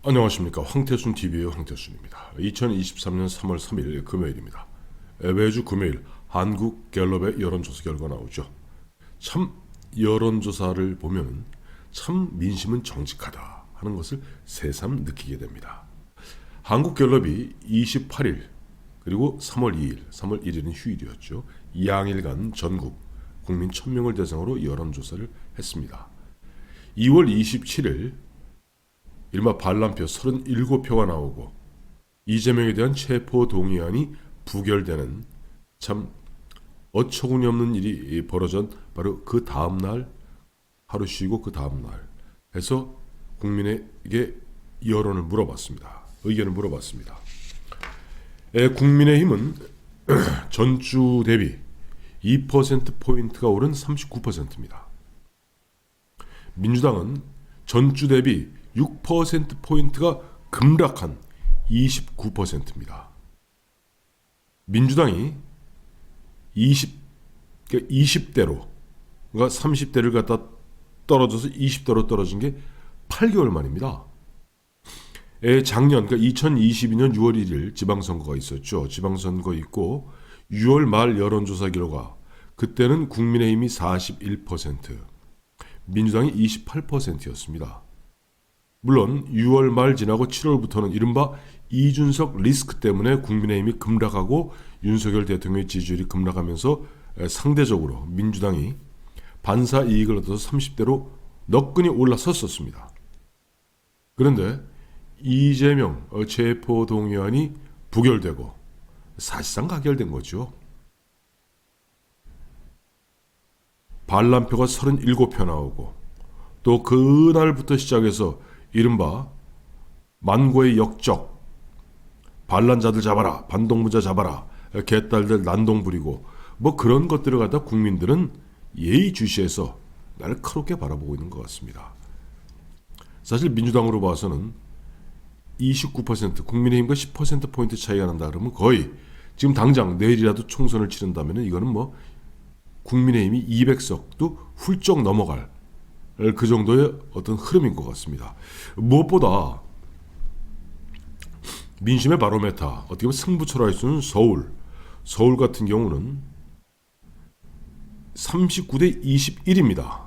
안녕하십니까. 황태순 TV의 황태순입니다. 2023년 3월 3일 금요일입니다. 매주 금요일 한국 갤럽의 여론조사 결과 나오죠. 참 여론조사를 보면 참 민심은 정직하다 하는 것을 새삼 느끼게 됩니다. 한국 갤럽이 28일 그리고 3월 2일, 3월 1일은 휴일이었죠. 양일간 전국 국민 1000명을 대상으로 여론조사를 했습니다. 2월 27일 이른바 반란표 37표가 나오고 이재명에 대한 체포 동의안이 부결되는 참 어처구니 없는 일이 벌어진 바로 그 다음날, 하루 쉬고 그 다음날 해서 국민에게 여론을 물어봤습니다. 의견을 물어봤습니다. 국민의힘은 전주 대비 2%포인트가 오른 39%입니다. 민주당은 전주 대비 6%포인트가 급락한 29%입니다. 민주당이 20대로, 그러니까 30대를 갖다 떨어져서 20대로 떨어진 게 8개월 만입니다. 작년, 그러니까 2022년 6월 1일 지방선거가 있었죠. 지방선거 있고 6월 말 여론조사 결과 그때는 국민의힘이 41%, 민주당이 28%였습니다. 물론 6월 말 지나고 7월부터는 이른바 이준석 리스크 때문에 국민의힘이 급락하고 윤석열 대통령의 지지율이 급락하면서 상대적으로 민주당이 반사 이익을 얻어서 30대로 너끈히 올라섰었습니다. 그런데 이재명 체포 동의안이 부결되고 사실상 가결된 거죠. 반란표가 37표 나오고 또 그날부터 시작해서 이른바 만고의 역적, 반란자들 잡아라, 반동무자 잡아라, 개딸들 난동 부리고 뭐 그런 것들을 갖다 국민들은 예의주시해서 날카롭게 바라보고 있는 것 같습니다. 사실 민주당으로 봐서는 29%, 국민의힘과 10%포인트 차이가 난다 그러면 거의 지금 당장 내일이라도 총선을 치른다면 이거는 뭐 국민의힘이 200석도 훌쩍 넘어갈 그 정도의 어떤 흐름인 것 같습니다. 무엇보다 민심의 바로메터, 어떻게 보면 승부처로 할 수 있는 서울 같은 경우는 39대 21입니다.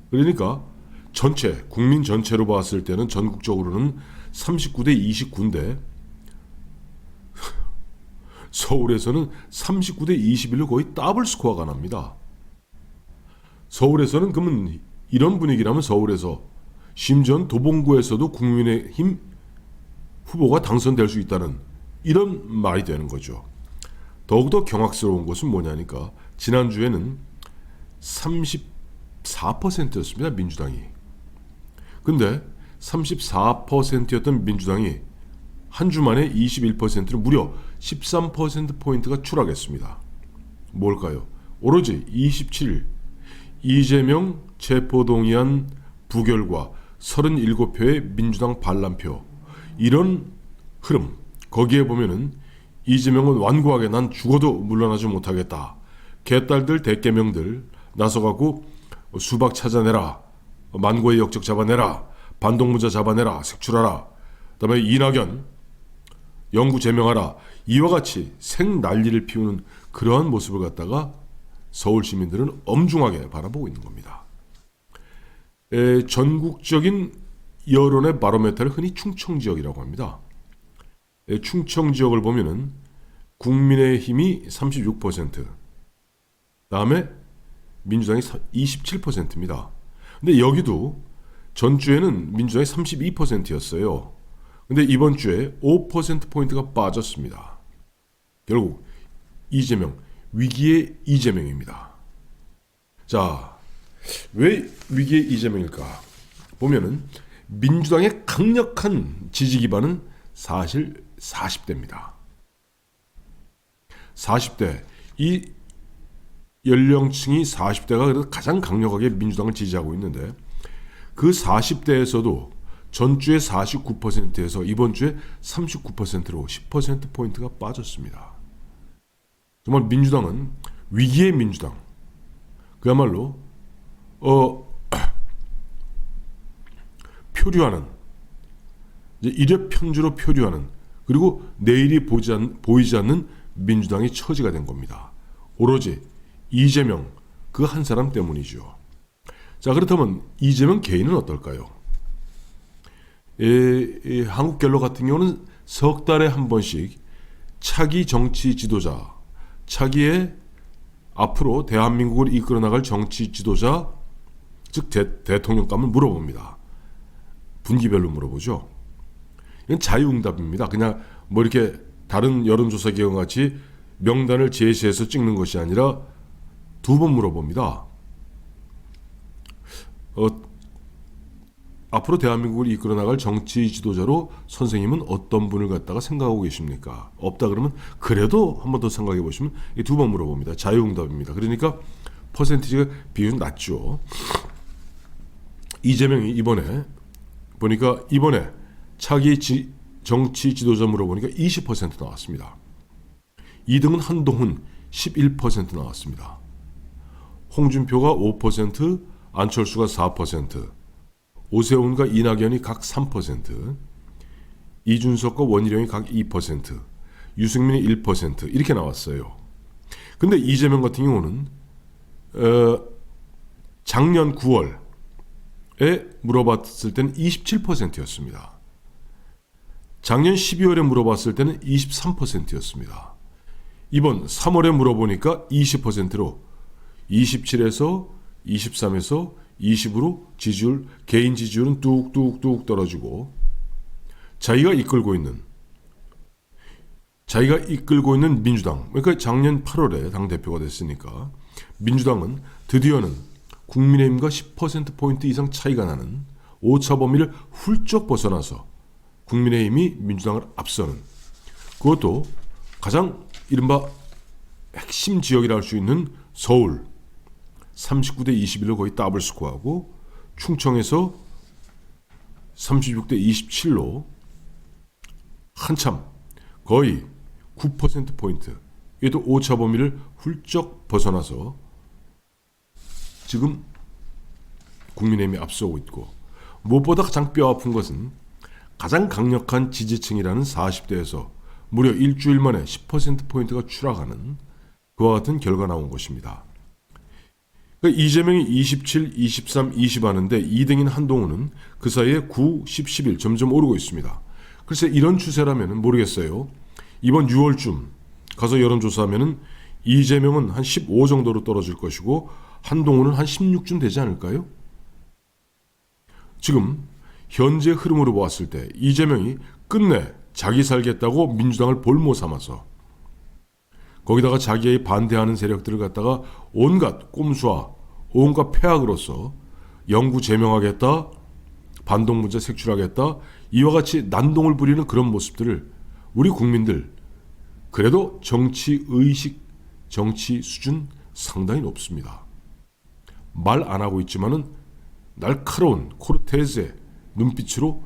그러니까 전체, 국민 전체로 봤을 때는 전국적으로는 39대 29인데 서울에서는 39대 21로 거의 더블 스코어가 납니다. 서울에서는 그러면 이런 분위기라면 서울에서 심지어 도봉구에서도 국민의힘 후보가 당선될 수 있다는 이런 말이 되는 거죠. 더욱더 경악스러운 것은 뭐냐니까 지난주에는 34%였습니다. 민주당이. 근데 34%였던 민주당이 한 주 만에 21%로 무려 13%포인트가 추락했습니다. 뭘까요? 오로지 27일 이재명 체포동의안 부결과 37표의 민주당 반란표, 이런 흐름, 거기에 보면은 이재명은 완고하게 난 죽어도 물러나지 못하겠다, 개딸들 대개명들 나서가고 수박 찾아내라, 만고의 역적 잡아내라, 반동무자 잡아내라, 색출하라, 그다음에 이낙연 영구 제명하라, 이와 같이 생난리를 피우는 그러한 모습을 갖다가 서울 시민들은 엄중하게 바라보고 있는 겁니다. 전국적인 여론의 바로메터를 흔히 충청지역이라고 합니다. 충청지역을 보면은 국민의힘이 36%, 다음에 민주당이 27%입니다. 근데 여기도 전주에는 민주당이 32%였어요. 근데 이번 주에 5%포인트가 빠졌습니다. 결국 이재명, 위기의 이재명입니다. 자, 왜 위기의 이재명일까? 보면은 민주당의 강력한 지지 기반은 사실 40대입니다. 40대, 이 연령층이 40대가 그래도 가장 강력하게 민주당을 지지하고 있는데 그 40대에서도 전주에 49%에서 이번 주에 39%로 10%포인트가 빠졌습니다. 정말 민주당은 위기의 민주당, 그야말로 표류하는 이제 이력 편주로 표류하는, 그리고 내일이 보이지 않는 민주당의 처지가 된 겁니다. 오로지 이재명 그 한 사람 때문이죠. 자, 그렇다면 이재명 개인은 어떨까요? 한국갤럽 같은 경우는 석 달에 한 번씩 차기 정치 지도자, 차기의 앞으로 대한민국을 이끌어 나갈 정치 지도자, 즉 대통령감을 물어봅니다. 분기별로 물어보죠. 이건 자유응답입니다. 그냥 뭐 이렇게 다른 여론조사 기관 같이 명단을 제시해서 찍는 것이 아니라 두 번 물어봅니다. 앞으로 대한민국을 이끌어 나갈 정치 지도자로 선생님은 어떤 분을 갖다가 생각하고 계십니까? 없다 그러면 그래도 한 번 더 생각해 보시면 두 번 물어봅니다. 자유응답입니다. 그러니까 퍼센티지가 비율은 낮죠. 이재명이 이번에 보니까 이번에 차기 정치 지도자 물어보니까 20% 나왔습니다. 2등은 한동훈 11% 나왔습니다. 홍준표가 5%, 안철수가 4%, 오세훈과 이낙연이 각 3%, 이준석과 원희룡이 각 2%, 유승민이 1% 이렇게 나왔어요. 근데 이재명 같은 경우는 작년 9월에 물어봤을 때는 27%였습니다. 작년 12월에 물어봤을 때는 23%였습니다. 이번 3월에 물어보니까 20%로 27에서 23에서 20으로 지지율, 개인 지지율은 뚝뚝뚝 떨어지고 자기가 이끌고 있는 민주당, 그러니까 작년 8월에 당대표가 됐으니까 민주당은 드디어는 국민의힘과 10%포인트 이상 차이가 나는 오차 범위를 훌쩍 벗어나서 국민의힘이 민주당을 앞서는, 그것도 가장 이른바 핵심 지역이라 할 수 있는 서울 39대 21로 거의 더블 스코어하고, 충청에서 36대 27로 한참 거의 9%포인트, 얘도 오차 범위를 훌쩍 벗어나서 지금 국민의힘이 앞서고 있고, 무엇보다 가장 뼈아픈 것은 가장 강력한 지지층이라는 40대에서 무려 일주일 만에 10%포인트가 추락하는 그와 같은 결과 나온 것입니다. 그러니까 이재명이 27, 23, 20 하는데 2등인 한동훈은 그 사이에 9, 10, 11 점점 오르고 있습니다. 글쎄 이런 추세라면 모르겠어요. 이번 6월쯤 가서 여론조사하면 이재명은 한 15 정도로 떨어질 것이고 한동훈은 한 16쯤 되지 않을까요? 지금 현재 흐름으로 보았을 때 이재명이 끝내 자기 살겠다고 민주당을 볼모 삼아서, 거기다가 자기의 반대하는 세력들을 갖다가 온갖 꼼수와 온갖 폐악으로서 영구 제명하겠다, 반동 문제 색출하겠다, 이와 같이 난동을 부리는 그런 모습들을 우리 국민들 그래도 정치 의식, 정치 수준 상당히 높습니다. 말 안 하고 있지만은 날카로운 코르테즈의 눈빛으로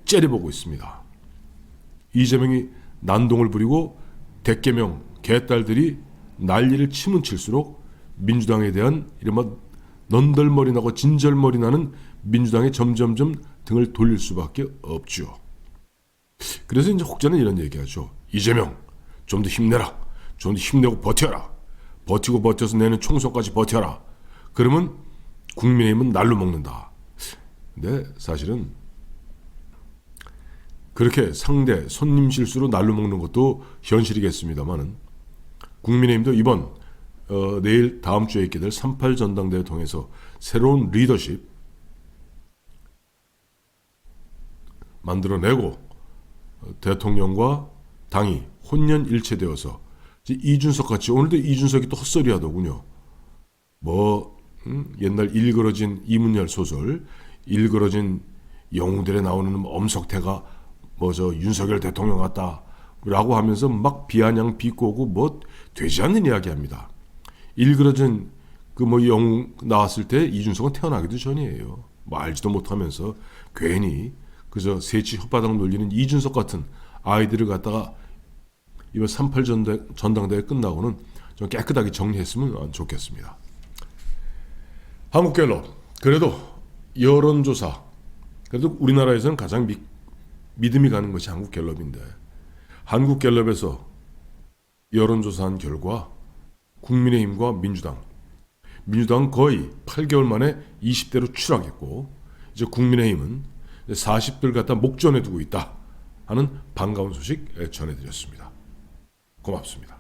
째려보고 있습니다. 이재명이 난동을 부리고 대개명 개딸들이 난리를 치면 칠수록 민주당에 대한 이른바 넌덜머리 나고 진절머리 나는 민주당에 점점점 등을 돌릴 수밖에 없죠. 그래서 이제 혹자는 이런 얘기하죠. 이재명 좀 더 힘내라. 좀 더 힘내고 버텨라. 버티고 버텨서 내년 총선까지 버텨라. 그러면 국민의힘은 날로 먹는다. 근데 사실은 그렇게 상대 손님 실수로 날로 먹는 것도 현실이겠습니다만은 국민의힘도 이번 내일 다음 주에 있게 될 38 전당대회 통해서 새로운 리더십 만들어내고 대통령과 당이 혼연일체되어서 이준석 같이, 오늘도 이준석이 또 헛소리 하더군요. 옛날 일그러진 이문열 소설, 일그러진 영웅들에 나오는 엄석태가 윤석열 대통령 같다 라고 하면서 막 비아냥 비꼬고 되지 않는 이야기 합니다. 일그러진 영웅 나왔을 때 이준석은 태어나기도 전이에요. 알지도 못하면서 괜히 그저 새치 혓바닥 놀리는 이준석 같은 아이들을 갖다가 이번 38 전당대회 끝나고는 좀 깨끗하게 정리했으면 좋겠습니다. 한국갤럽 그래도 여론조사, 그래도 우리나라에서는 가장 믿음이 가는 것이 한국갤럽인데, 한국갤럽에서 여론조사한 결과 국민의힘과 민주당은 거의 8개월 만에 20대로 추락했고, 이제 국민의힘은 40대를 갖다 목전에 두고 있다 하는 반가운 소식 전해드렸습니다. 고맙습니다.